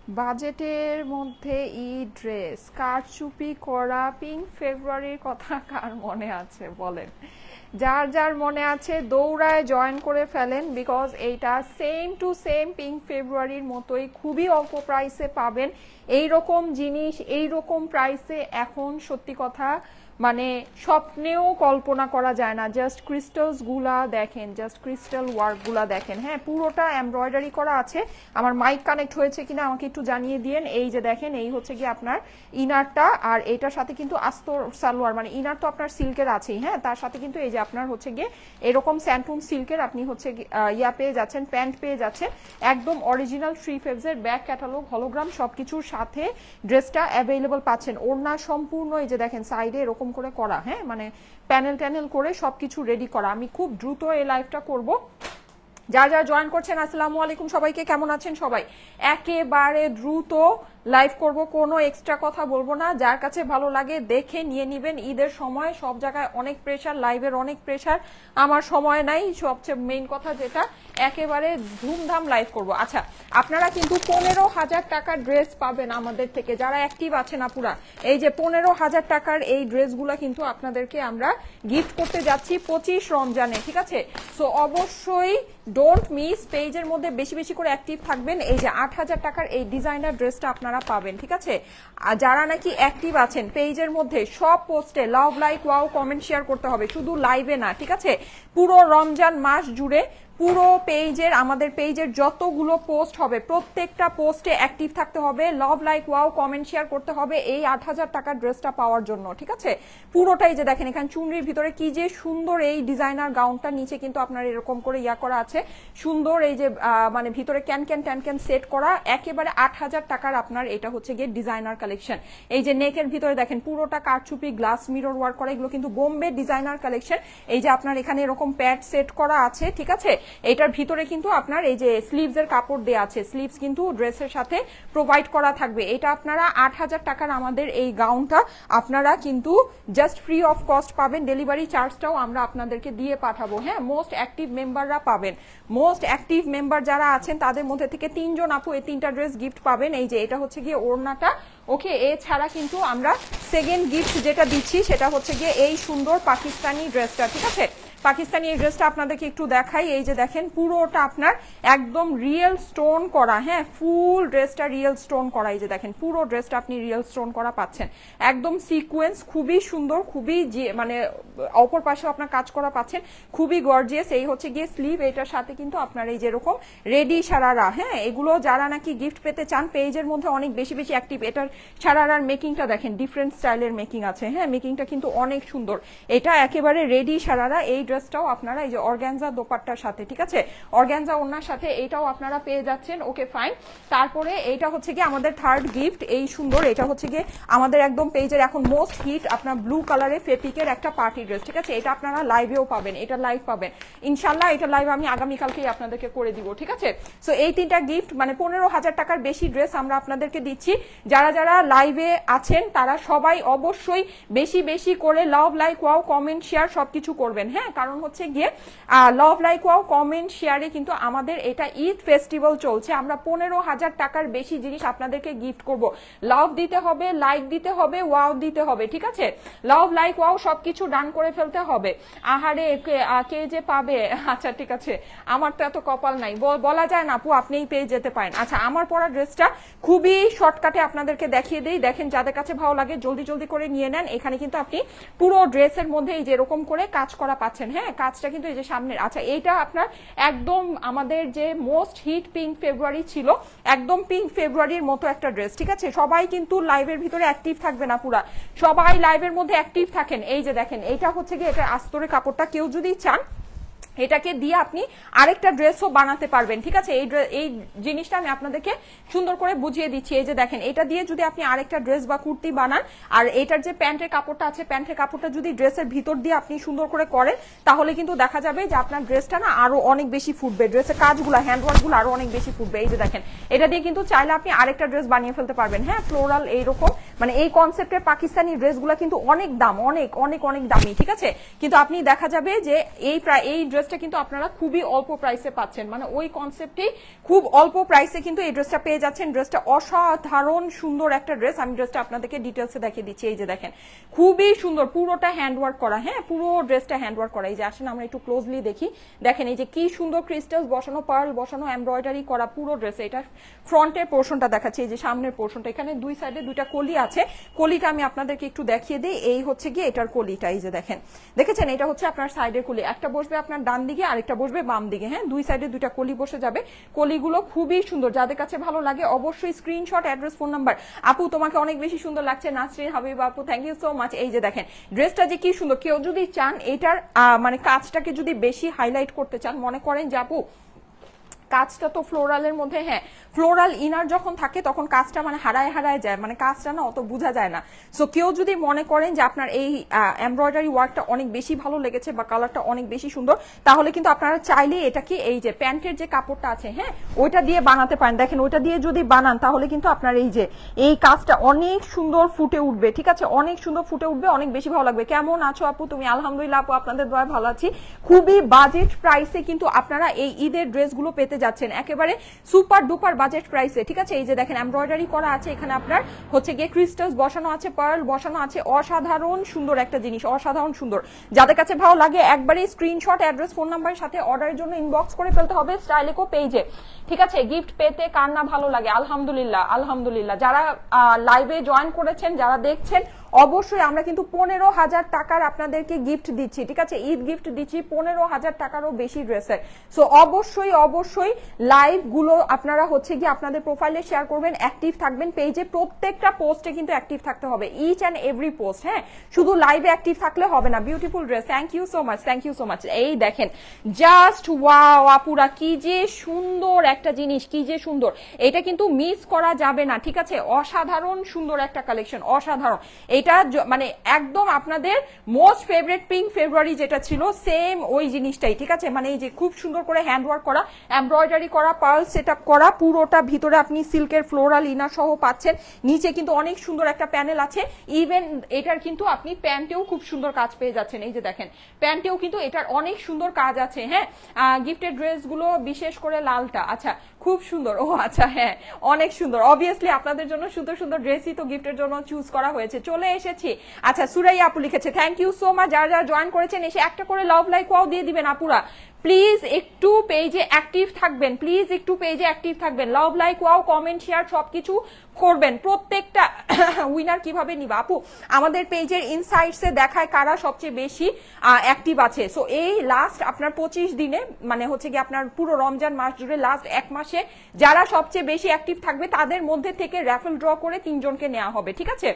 বাজেটের মধ্যে ড্রেস কারচুপি করা পিঙ্ক ফেব্রুয়ারির কথা কার মনে আছে বলেন? যার যার মনে আছে দৌড়ায় জয়েন করে ফেলেন, বিকজ এইটা সেম টু সেম পিঙ্ক ফেব্রুয়ারির মতোই খুবই অল্প প্রাইসে পাবেন। এই রকম জিনিস এই রকম প্রাইসে এখন সত্যি কথা মানে স্বপ্নেও কল্পনা করা যায় না। জাস্ট ক্রিস্টালস গুলা দেখেন, জাস্ট ক্রিস্টাল ওয়ার্ক গুলা দেখেন। হ্যাঁ, পুরোটা এমব্রয়ডারি করা আছে। আমার মাইক কানেক্ট হয়েছে কিনা আমাকে একটু জানিয়ে দিয়েন। এই যে দেখেন, এই হচ্ছে গিয়ে আপনার ইনারটা, আর এটার সাথে কিন্তু আস্তর সালোয়ার, মানে ইনার তো আপনার সিল্কের আছেই, হ্যাঁ, তার সাথে কিন্তু এই যে আপনার হচ্ছে গিয়ে এরকম স্যান্টুন সিল্কের আপনি হচ্ছে ইয়া পেয়ে যাচ্ছেন, প্যান্ট পেয়ে যাচ্ছেন, একদম অরিজিনাল 3 ফেভসের ব্যাক ক্যাটালগ হলোগ্রাম সবকিছুর সাথে ড্রেসটা অ্যাভেলেবল পাচ্ছেন। ওড়না সম্পূর্ণ এই যে দেখেন সাইডে এরকম করে করা, হ্যাঁ, মানে প্যানেল ট্যানেল করে সবকিছু রেডি করা। আমি খুব দ্রুত এই লাইভটা করব। যারা যারা জয়েন করছেন আসসালামু আলাইকুম সবাইকে, কেমন আছেন সবাই? একেবারে দ্রুত লাইভ করব, কোনো এক্সট্রা কথা বলবো না। যার কাছে ভালো লাগে দেখে নিয়ে নিবেন। ঈদের সময় সব জায়গায় অনেক প্রেশার, লাইভের অনেক প্রেশার, আমার সময় নাই। সবচেয়ে মেইন কথা যেটা, একেবারে ধুমধাম লাইভ করব। আচ্ছা, আপনারা কিন্তু 15,000 টাকার ড্রেস পাবেন আমাদের থেকে যারা অ্যাক্টিভ আছেন আপুরা। এই যে 15,000 টাকার এই ড্রেসগুলো কিন্তু আপনাদেরকে আমরা গিফট করতে যাচ্ছি 25 রমজানে, ঠিক আছে? সো অবশ্যই ডোন্ট মিস, পেজের মধ্যে বেশি বেশি করে অ্যাক্টিভ থাকবেন। এই যে 8,000 টাকার এই ডিজাইনার ড্রেসটা আপনারা পাবেন, ঠিক আছে? আর যারা নাকি অ্যাক্টিভ আছেন পেজের মধ্যে সব পোস্টে লাভ লাইক ওয়াও কমেন্ট শেয়ার করতে হবে, শুধু লাইভে না, ঠিক আছে? পুরো রমজান মাস জুড়ে পুরো পেজের, আমাদের পেজের যতগুলো পোস্ট হবে প্রত্যেকটা পোস্টে অ্যাক্টিভ থাকতে হবে, লাভ লাইক ওয়াও কমেন্ট শেয়ার করতে হবে এই 8,000 টাকার ড্রেসটা পাওয়ার জন্য, ঠিক আছে? পুরোটাই যে দেখেন এখানে চুনরির ভিতরে কি যে সুন্দর এই ডিজাইনার গাউনটা, নিচে কিন্তু আপনার এরকম করে ইয়া করা আছে সুন্দর, এই যে মানে ভিতরে can can tan can set করা, একেবারে 8,000 টাকার আপনার এটা হচ্ছে গিয়ে ডিজাইনার কালেকশন। এই যে নেকের ভিতরে দেখেন পুরোটা কারচুপি গ্লাস মিরর ওয়ার্ক করা, এগুলো কিন্তু বোম্বে ডিজাইনার কালেকশন। এই যে আপনার এখানে এরকম প্যাড সেট করা আছে, ঠিক আছে? এটার ভিতরে কিন্তু আপনার এই যে স্লিভস এর কাপড় দেয়া আছে, স্লিভস কিন্তু ড্রেসের সাথে প্রোভাইড করা থাকবে। এটা আপনারা 8,000 টাকার আমাদের এই গাউনটা আপনারা কিন্তু জাস্ট ফ্রি অফ কস্ট পাবেন। ডেলিভারি চার্জটাও আমরা আপনাদেরকে দিয়ে পাঠাবো। হ্যাঁ, মোস্ট অ্যাক্টিভ মেম্বাররা পাবেন। মোস্ট অ্যাক্টিভ মেম্বার যারা আছেন তাদের মধ্যে থেকে 3 জন আপু এই 3টা ড্রেস গিফট পাবেন। এই যে এটা হচ্ছে গিয়ে ওড়নাটা, ওকে? এছাড়া কিন্তু আমরা সেকেন্ড গিফট যেটা দিচ্ছি সেটা হচ্ছে গিয়ে এই সুন্দর পাকিস্তানি ড্রেসটা, ঠিক আছে? পাকিস্তানি এই ড্রেসটা আপনাদেরকে একটু দেখাই। এই যে দেখেন পুরোটা আপনার একদম রিয়েল স্টোন করা, হ্যাঁ, ফুল ড্রেসটা রিয়েল স্টোন করা। এই যে দেখেন পুরো ড্রেসটা আপনি রিয়েল স্টোন করা পাচ্ছেন, একদম সিকোয়েন্স, খুবই সুন্দর, খুবই মানে অপর পাশে আপনার কাজ করা পাচ্ছেন, খুবই গর্জিয়াস। এই হচ্ছে গিয়ে স্লিভ, এটার সাথে কিন্তু আপনার এই যেরকম রেডি সারারা, হ্যাঁ, এগুলো যারা নাকি গিফট পেতে চান পেজের মধ্যে অনেক বেশি বেশি অ্যাক্টিভ। এটার সারারার মেকিংটা দেখেন, ডিফারেন্ট স্টাইলের মেকিং আছে, হ্যাঁ, মেকিংটা কিন্তু অনেক সুন্দর। এটা একেবারে রেডি সারারা। এই ড্রেসটাও আপনারা এই যে অর্গানজা দোপাট্টার সাথে, ঠিক আছে, অর্গানজা ওড়নার সাথে এটাও আপনারা পেয়ে যাচ্ছেন। ওকে, ফাইন। তারপরে এইটা হচ্ছে গিয়ে আমাদের থার্ড গিফট, এই সুন্দর, এটা হচ্ছে গিয়ে আমাদের একদম পেজের এখন মোস্ট হিট আপনার ব্লু কালারের ফেব্রিকের একটা পার্টি ড্রেস, ঠিক আছে? এটা আপনারা লাইভেও পাবেন, এটা লাইভ পাবেন ইনশাল্লাহ। এটা লাইভ আমি আগামীকালকেই আপনাদেরকে করে দিব, ঠিক আছে? সো এই 3টা গিফট মানে 15,000 টাকার বেশি ড্রেস আমরা আপনাদেরকে দিচ্ছি। যারা যারা লাইভে আছেন তারা সবাই অবশ্যই বেশি বেশি করে love like wow comment share সবকিছু করবেন, হ্যাঁ, কারণ হচ্ছে গিয়ে লাভ লাইক ওয়াও কমেন্ট শেয়ারে কিন্তু আমাদের এটা ঈদ ফেস্টিভ্যাল চলছে। আমরা 15,000 টাকার বেশি জিনিস আপনাদেরকে গিফট করব। লাভ দিতে হবে, লাইক দিতে হবে, ওয়াও দিতে হবে, ঠিক আছে? লাভ লাইক ওয়াও সবকিছু ডান করে ফেলতে হবে। আহারে কে যে পাবে, আচ্ছা ঠিক আছে, আমার তো এত কপাল নাই, বলা যায় না আপু, আপনিই পেয়ে যেতে পারেন। আচ্ছা, আমার পরা ড্রেসটা খুবই শর্টকাটে আপনাদেরকে দেখিয়ে দেই। দেখেন, যাদের কাছে ভালো লাগে জলদি জলদি করে নিয়ে নেন। এখানে কিন্তু আপনি পুরো ড্রেসের মধ্যে এই যে এরকম করে কাজ করা পাচ্ছেন, হ্যাঁ, কাজটা কিন্তু এই যে সামনের। আচ্ছা, এইটা আপনার একদম আমাদের যে মোস্ট হিট পিঙ্ক ফেব্রুয়ারি ছিল, একদম পিঙ্ক ফেব্রুয়ারির মতো একটা ড্রেস, ঠিক আছে? সবাই কিন্তু লাইভের ভিতরে অ্যাক্টিভ থাকবে না, পুরা সবাই লাইভের মধ্যে অ্যাক্টিভ থাকেন। এই যে দেখেন, এইটা হচ্ছে গিয়ে এটা আস্তরের কাপড়টা, কেউ যদি চান এটাকে দিয়ে আপনি আরেকটা ড্রেসও বানাতে পারবেন, ঠিক আছে? এই জিনিসটা আমি আপনাদেরকে সুন্দর করে বুঝিয়ে দিচ্ছি। এই যে দেখেন, এটা দিয়ে যদি আপনি আরেকটা ড্রেস বা কুর্তি বানান, আর এটার যে প্যান্টের কাপড়টা আছে, প্যান্টের কাপড়টা যদি ড্রেসের ভিতর দিয়ে আপনি সুন্দর করে করেন, তাহলে কিন্তু দেখা যাবে যে আপনার ড্রেসটা না আরো অনেক বেশি ফুটবে, ড্রেসের কাজগুলো, হ্যান্ডওয়ার্ক গুলো আরো অনেক বেশি ফুটবে। এই যে দেখেন, এটা দিয়ে কিন্তু চাইলে আপনি আরেকটা ড্রেস বানিয়ে ফেলতে পারবেন, হ্যাঁ, ফ্লোরাল এইরকম মানে এই কনসেপ্টের পাকিস্তানি ড্রেসগুলো কিন্তু অনেক দাম, অনেক অনেক অনেক দামি, ঠিক আছে। কিন্তু আপনি দেখা যাবে যে এই ড্রেসটা কিন্তু আপনারা খুবই অল্প প্রাইসে পাচ্ছেন, মানে ওই কনসেপ্টেই খুব অল্প প্রাইসে কিন্তু এই ড্রেসটা পেয়ে যাচ্ছেন। ড্রেসটা অসাধারণ সুন্দর একটা ড্রেস। আমি ড্রেসটা আপনাদেরকে ডিটেলসে দেখিয়ে দিচ্ছি। এই যে দেখেন, খুবই সুন্দর, পুরোটা হ্যান্ডওয়ার্ক করা, হ্যাঁ পুরো ড্রেসটা হ্যান্ডওয়ার্ক করা। এই যে আসেন আমরা একটু ক্লোজলি দেখি, দেখেন এই যে কি সুন্দর ক্রিস্টালস বসানো, পার্ল বসানো, এমব্রয়ডারি করা পুরো ড্রেসে। এটা ফ্রন্টের পোর্শনটা দেখাচ্ছি, এই যে সামনের পোর্শনটা, এখানে দুই সাইডে দুইটা কলি আছে। কলিটা আমি আপনাদেরকে একটু দেখিয়ে দিই। এই হচ্ছে গিয়ে এটার কলিটা, এই যে দেখেন, দেখেছেন এটা হচ্ছে আপনার সাইডের কলি, একটা বসবে আপনার ডান দিকে আরেকটা বসবে বাম দিকে, হ্যাঁ দুই সাইডে দুইটা কলি বসে যাবে। কলিগুলো খুবই সুন্দর, যাদের কাছে ভালো লাগে অবশ্যই স্ক্রিনশট, অ্যাড্রেস, ফোন নাম্বার। আপু তোমাকে অনেক বেশি সুন্দর লাগছে, নাসরিন হাবিব আপু, থ্যাংক ইউ সো মাচ। এই যে দেখেন ড্রেসটা যে কি সুন্দর, কেউ যদি চান এটার মানে কাজটাকে যদি বেশি হাইলাইট করতে চান, মনে করেন যে আপু কাজটা তো ফ্লোরালের মধ্যে, হ্যাঁ ফ্লোরাল ইনার যখন থাকে তখন কাজটা মানে হারায় যায়, মানে কাজটা না অত বোঝা যায় না। সো কেউ যদি মনে করেন যে আপনার এই এমব্রয়ডারি ওয়ার্কটা অনেক বেশি ভালো লেগেছে বা কালারটা অনেক বেশি সুন্দর, তাহলে কিন্তু আপনারা চাইলে এটাকে এই যে প্যান্টের যে কাপড়টা আছে, হ্যাঁ ওইটা দিয়ে বানাতে পারেন। দেখেন ওইটা দিয়ে যদি বানান তাহলে কিন্তু আপনার এই যে এই কাজটা অনেক সুন্দর ফুটে উঠবে, ঠিক আছে, অনেক সুন্দর ফুটে উঠবে, অনেক বেশি ভালো লাগবে। কেমন আছো আপু তুমি? আলহামদুলিল্লাহ আপু, আপনাদের দোয়ায় ভালো আছি। খুবই বাজেট প্রাইসে কিন্তু আপনারা এই ঈদের ড্রেসগুলো পেতে যাচ্ছেন, একেবারে সুপার ডুপার বাজেট প্রাইসে, ঠিক আছে। এই যে দেখেন এমব্রয়ডারি করা আছে, এখানে আপনার হচ্ছে গিয়ে ক্রিস্টালস বসানো আছে, পার্ল বসানো আছে, অসাধারণ সুন্দর একটা জিনিস, অসাধারণ সুন্দর। যাদের কাছে ভালো লাগে একবারে স্ক্রিনশট, অ্যাড্রেস, ফোন নাম্বারের সাথে অর্ডারের জন্য ইনবক্স করে ফেলতে হবে স্টাইলেকো পেজে, ঠিক আছে। গিফট পেতে কার না ভালো লাগে? আলহামদুলিল্লাহ আলহামদুলিল্লাহ। যারা লাইভে জয়েন করেছেন, যারা দেখছেন, অবশ্যই আমরা কিন্তু 15,000 টাকার আপনাদেরকে গিফট দিচ্ছি, ঠিক আছে, ঈদ গিফট দিচ্ছি 15,000 টাকারও বেশি ড্রেসের। সো অবশ্যই অবশ্যই লাইভ গুলো আপনারা হচ্ছে গিয়ে আপনাদের প্রোফাইলে শেয়ার করবেন, অ্যাক্টিভ থাকবেন পেজে, প্রত্যেকটা পোস্টে কিন্তু অ্যাক্টিভ থাকতে হবে, ইচ অ্যান্ড এভরি পোস্ট, হ্যাঁ শুধু লাইভে অ্যাক্টিভ থাকলে হবে না। Beautiful dress, thank you so much, thank you so much. এই দেখেন জাস্ট ওয়াও আপুরা, কি যে সুন্দর একটা জিনিস, কি যে সুন্দর, এটা কিন্তু মিস করা যাবে না, ঠিক আছে। অসাধারণ সুন্দর একটা কালেকশন, অসাধারণ। এটা মানে একদম আপনাদের মোস্ট ফেভারিট পিঙ্ক ফেব্রুয়ারি যেটা ছিল, সেম ওই জিনিসটাই, ঠিক আছে। মানে এই যে খুব সুন্দর করে হ্যান্ডওয়ার্ক করা, এমব্রয়ডারি করা, পার্ল সেটআপ করা, পুরোটা ভিতরে আপনি সিল্কের ফ্লোরাল ইনার সহ পাচ্ছেন, নিচে কিন্তু অনেক সুন্দর একটা প্যানেল আছে। ইভেন এটার কিন্তু আপনি প্যান্টেও খুব সুন্দর কাজ পেয়ে যাচ্ছেন, এই যে দেখেন প্যান্টেও কিন্তু এটার অনেক সুন্দর কাজ আছে, হ্যাঁ। গিফটের ড্রেসগুলো বিশেষ করে লালটা, আচ্ছা খুব সুন্দর, ও আচ্ছা হ্যাঁ অনেক সুন্দর। অবভিয়াসলি আপনাদের জন্য সুন্দর সুন্দর ড্রেসই তো গিফটের জন্য চুজ করা হয়েছে। চলে এসেছি, আচ্ছা সুরাইয়া আপু লিখেছে, থ্যাংক ইউ সো মাচ। যারা যারা জয়েন করেছেন এসে একটা করে লাভ লাইক ওয়াও দিয়ে দিবেন আপুরা, প্লিজ একটু পেজে অ্যাক্টিভ থাকবেন, প্লিজ একটু পেজে অ্যাক্টিভ থাকবেন, লাভ লাইক ওয়াও কমেন্ট শেয়ার সবকিছু করবেন। প্রত্যেকটা উইনার কিভাবে নিবা আপু? আমাদের পেজের ইনসাইটসে দেখায় কারা সবচেয়ে বেশি অ্যাক্টিভ আছে। সো এই লাস্ট আপনার 25 দিনে মানে হচ্ছে কি আপনার পুরো রমজান মাস জুড়ে লাস্ট এক মাসে যারা সবচেয়ে বেশি অ্যাক্টিভ থাকবে তাদের মধ্যে থেকে র্যাফেল ড্র করে 3 জনকে নেওয়া হবে, ঠিক আছে।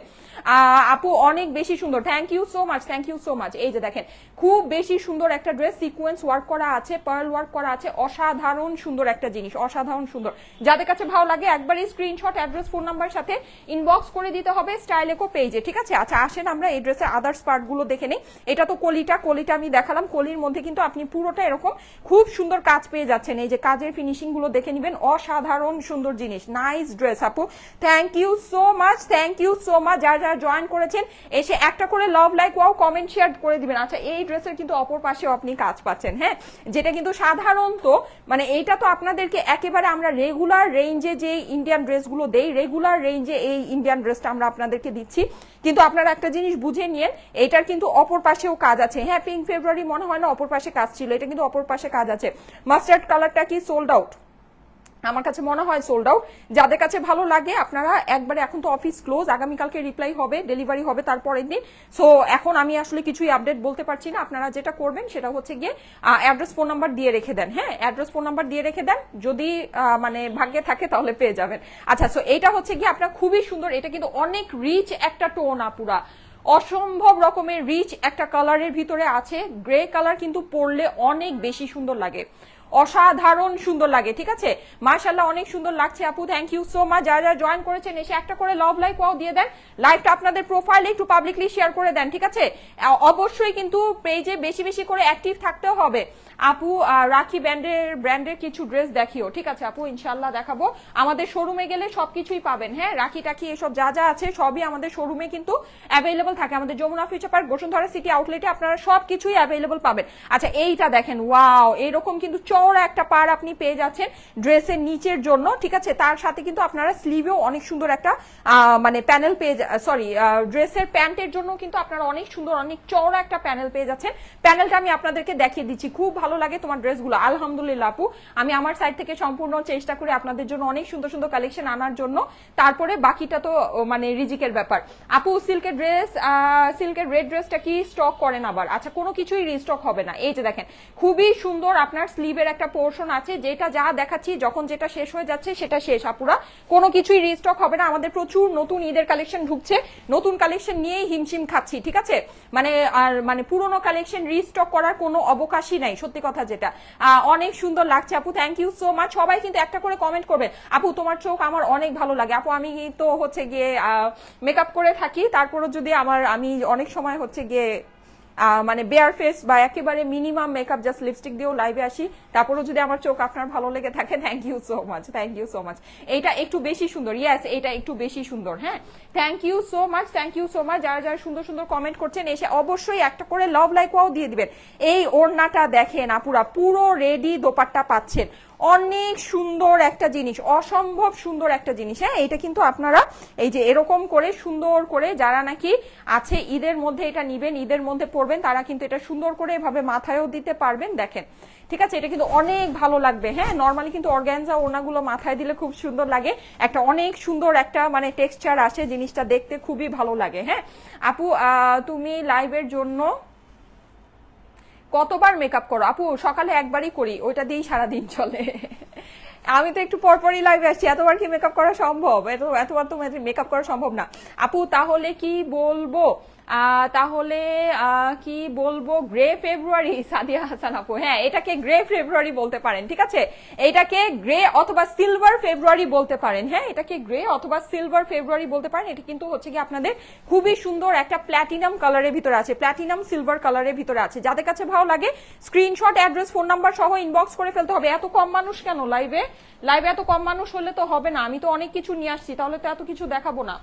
আপু অনেক বেশি সুন্দর, thank you so much, thank you so much. এই যে দেখেন খুব বেশি সুন্দর একটা ড্রেস, সিকোয়েন্স ওয়ার্ক করা আছে, পার্ল ওয়ার্ক করা আছে, অসাধারণ সুন্দর একটা জিনিস, অসাধারণ সুন্দর। যাদের কাছে ভালো লাগে একবারই স্ক্রিনশট, অ্যাড্রেস, ফোন নাম্বার সাথে ইনবক্স করে দিতে হবে স্টাইলেকো পেজে, ঠিক আছে। আচ্ছা আসেন আমরা এই ড্রেসের আদার্স পার্ট গুলো দেখে নেই। এটা তো কলিটা আমি দেখালাম, কলির মধ্যে কিন্তু আপনি পুরোটা এরকম খুব সুন্দর কাজ পেয়ে যাচ্ছেন। এই যে কাজের ফিনিশিং গুলো দেখে নিবেন, অসাধারণ সুন্দর জিনিস, নাইস ড্রেস আপু, thank you so much, thank you so much. যারা যারা জয়েন করেছেন এসে একটা করে love like wow comment share করে দিবেন। আচ্ছা এই ড্রেসের কিন্তু অপর পাশেও আপনি কাজ পাচ্ছেন, হ্যাঁ, যেটা কিন্তু সাধারণত মানে এইটা তো আপনাদেরকে একেবারে আমরা রেগুলার রেঞ্জে যে ইন্ডিয়ান ড্রেসগুলো দেই, রেগুলার রেঞ্জে এই ইন্ডিয়ান ড্রেসটা আমরা আপনাদেরকে দিচ্ছি, কিন্তু আপনারা একটা জিনিস বুঝে নিন এটার কিন্তু অপর পাশেও কাজ আছে, হ্যাঁ। পিঙ্ক ফেব্রুয়ারি মনে হয় না অপর পাশে কাজ ছিল, এটা কিন্তু অপর পাশে কাজ আছে। মাস্টার্ড কালারটা কি সোল্ড আউট? আমার কাছে মনে হয় সোল্ড আউট। যাদের কাছে ভালো লাগে আপনারা একবারে, এখন তো অফিস ক্লোজ, আগামীকালকে রিপ্লাই হবে, ডেলিভারি হবে তারপরের দিন। সো এখন আমি আসলে কিছুই আপডেট বলতে পারছি না। আপনারা যেটা করবেন সেটা হচ্ছে গিয়ে অ্যাড্রেস, ফোন নাম্বার দিয়ে রেখে দেন, হ্যাঁ অ্যাড্রেস, ফোন নাম্বার দিয়ে রেখে দেন, যদি মানে ভাগ্যে থাকে তাহলে পেয়ে যাবেন। আচ্ছা সো এটা হচ্ছে গিয়ে আপনার খুবই সুন্দর, এটা কিন্তু অনেক রিচ একটা টোন আপুরা, অসম্ভব রকমের রিচ একটা কালারের ভিতরে আছে। গ্রে কালার কিন্তু পরলে অনেক বেশি সুন্দর লাগে, অসাধারণ সুন্দর লাগে, ঠিক আছে? মাশাআল্লাহ অনেক সুন্দর লাগছে আপু, থ্যাংক ইউ সো মাচ। যারা যারা জয়েন করেছেন এসে একটা করে লাভ লাইক ওয়াও দিয়ে দেন, লাইভটা আপনাদের প্রোফাইলে একটু পাবলিকলি শেয়ার করে দেন, ঠিক আছে? অবশ্যই কিন্তু পেজে বেশি বেশি করে অ্যাক্টিভ থাকতেও হবে। আপু রাখি ব্র্যান্ডের কিছু ড্রেস দেখিও, ঠিক আছে আপু, ইনশাআল্লাহ দেখাবো। আমাদের শোরুমে গেলে সবকিছুই পাবেন, হ্যাঁ, রাখি টাকি এসব যা যা আছে সবই আমাদের শোরুমে কিন্তু অ্যাভেলেবল থাকে। আমাদের Jamuna Future Park Bashundhara City আউটলেটে আপনারা সবকিছুই অ্যাভেলেবল পাবেন। আচ্ছা এইটা দেখেন, ওয়াও, এরকম কিন্তু চওড়া একটা পার আপনি পেয়ে যাচ্ছেন ড্রেসের নিচের জন্য, ঠিক আছে? তার সাথে কিন্তু আপনারা স্লিভেও অনেক সুন্দর একটা মানে প্যানেল পেয়ে, সরি, ড্রেসের প্যান্টের জন্য কিন্তু আপনারা অনেক সুন্দর অনেক চওড়া একটা প্যানেল পেয়ে যাচ্ছেন। প্যানেলটা আমি আপনাদেরকে দেখিয়ে দিচ্ছি, খুব ভালো লাগে তোমার ড্রেসগুলো, আলহামদুলিল্লাহ আপু। আমি আমার সাইড থেকে সম্পূর্ণ চেষ্টা করি আপনাদের জন্য অনেক সুন্দর সুন্দর কালেকশন আনার জন্য, তারপরে বাকিটা তো মানে রিজিকের ব্যাপার। আপু সিল্কের রেড ড্রেসটা কি স্টক করেন আবার? আচ্ছা, কোনো কিছুই রিস্টক হবে না। এই যে দেখেন, খুবই সুন্দর আপনার স্লিভের একটা পোর্শন আছে, যেটা যা দেখাচ্ছি যখন যেটা শেষ হয়ে যাচ্ছে সেটা শেষ আপুরা, কোনো কিছুই রিস্টক হবে না। আমাদের প্রচুর নতুন ঈদের কালেকশন ঢুকছে, নতুন কালেকশন নিয়েই হিমশিম খাচ্ছি, ঠিক আছে? মানে পুরোনো কালেকশন রিস্টক করার কোনো অবকাশই নাই, সত্যি কথা যেটা। অনেক সুন্দর লাগছে আপু, থ্যাংক ইউ সো মাচ। সবাই কিন্তু একটা করে কমেন্ট করবেন, আপু তোমার চোখ আমার অনেক ভালো লাগে। আপু আমি তো হচ্ছে গিয়ে মেকআপ করে থাকি, তারপরে যদি আমি অনেক সময় হচ্ছে গিয়ে মানে বেয়ার ফেস বা একেবারে মিনিমাম মেকআপ জাস্ট লিপস্টিক দিয়েও লাইভে আসি, তারপরে যদি আমার চোখ আপনার ভালো লেগে থাকে, thank you so much, thank you so much. এইটা একটু বেশি সুন্দর, ইয়েস এটা একটু বেশি সুন্দর, হ্যাঁ, thank you so much, thank you so much. যারা যারা সুন্দর সুন্দর কমেন্ট করছেন এসে অবশ্যই একটা করে লাভ লাইক ওয়াও দিয়ে দিবেন। এই ওড়নাটা দেখেন আপুরা, পুরো রেডি দোপাট্টা পাচ্ছেন, অনেক সুন্দর একটা জিনিস, অসম্ভব সুন্দর একটা জিনিস, হ্যাঁ। এটা কিন্তু আপনারা এই যে এরকম করে সুন্দর করে যারা নাকি আছে ঈদের মধ্যে এটা নিবেন, ঈদের মধ্যে পরবেন, তারা কিন্তু এটা সুন্দর করে এভাবে মাথায়ও দিতে পারবেন, দেখেন, ঠিক আছে? এটা কিন্তু অনেক ভালো লাগবে, হ্যাঁ। নর্মালি কিন্তু অর্গানজা ওড়নাগুলো মাথায় দিলে খুব সুন্দর লাগে, একটা অনেক সুন্দর একটা মানে টেক্সচার আসে, জিনিসটা দেখতে খুবই ভালো লাগে, হ্যাঁ। আপু তুমি লাইভের জন্য কতবার মেকআপ করো? আপু সকালে একবারই করি, ওইটা দিয়েই সারাদিন চলে। আমি তো একটু পরপরই লাইভে আসছি, এতবার কি মেকআপ করা সম্ভব? এতবার তো মেকআপ করা সম্ভব না আপু। তাহলে কি বলবো গ্রে ফেব্রুয়ারি, সাদিয়া হাসান আপু, হ্যাঁ এটাকে গ্রে ফেব্রুয়ারি বলতে পারেন, ঠিক আছে? এটাকে গ্রে অথবা সিলভার ফেব্রুয়ারি বলতে পারেন, হ্যাঁ এটাকে গ্রে অথবা সিলভার ফেব্রুয়ারি বলতে পারেন। এটা কিন্তু হচ্ছে কি আপনাদের খুবই সুন্দর একটা প্ল্যাটিনাম কালারের ভিতরে আছে, প্ল্যাটিনাম সিলভার কালারের ভিতরে আছে। যাদের কাছে ভালো লাগে স্ক্রিনশট, অ্যাড্রেস, ফোন নাম্বার সহ ইনবক্স করে ফেলতে হবে। এত কম মানুষ কেন লাইভে? এত কম মানুষ হলে তো হবে না, আমি তো অনেক কিছু নিয়ে আসছি, তাহলে তো এত কিছু দেখাবো না।